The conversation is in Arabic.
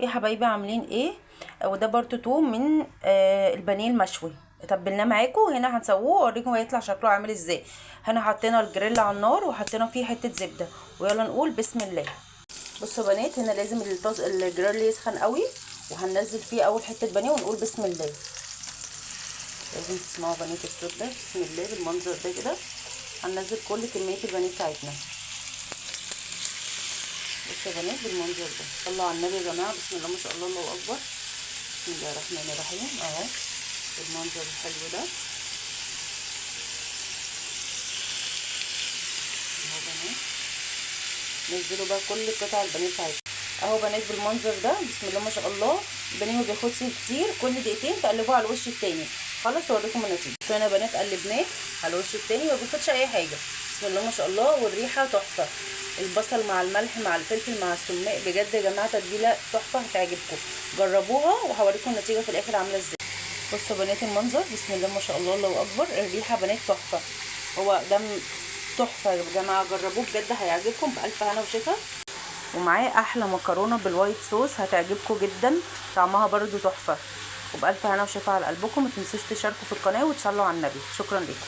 يا حبايبي عاملين ايه؟ وده برضو توم من البانيه المشوي. تبلناه معاكم. هنا هنسووه واوريكم هيطلع شكله عامل ازاي. هنا حطينا الجريل على النار وحطينا فيه حته زبده، ويلا نقول بسم الله. بصوا يا بنات، هنا لازم الجريل يسخن قوي، وهننزل فيه اول حته بانيه ونقول بسم الله. لازم تسمعوا بنات الصوت ده، بسم الله بالمنظر ده كده. هننزل كل كميه البانيه بتاعتنا. بصوا يا بنات بالمنظر ده. صلوا على النبي يا جماعه، بسم الله ما شاء الله، الله اكبر. بسم الله الرحمن الرحيم اهو بالمنظر الحلو ده اهو بنات. نزلوا بقى كل قطع البانيه بتاعتنا اهو بنات بالمنظر ده. بسم الله ما شاء الله. البانيه ما بياخدش كتير، كل دقيقتين تقلبوه على الوش التاني. خلاص اوريكم النتيجه. هنا بنات قلبناه على الوش التاني، ما بياخدش اي حاجه. بسم الله ما شاء الله. والريحه تحفه، البصل مع الملح مع الفلفل مع السماق، بجد يا جماعه تتبيله تحفه هتعجبكم. جربوها وهوريكم النتيجه في الاخر عامله ازاي. بصوا بنات المنظر، بسم الله ما شاء الله، الله اكبر. الريحه بنات تحفه، هو ده تحفه يا جماعه. جربوه بجد هيعجبكم، بالف هنا وشفا. ومعاه احلى مكرونه بالوايت صوص هتعجبكم جدا، طعمها برده تحفه. وبالف هنا وشفا على قلبكم. ما تنسوش تشاركوا في القناه وتصلوا على النبي. شكرا لكم.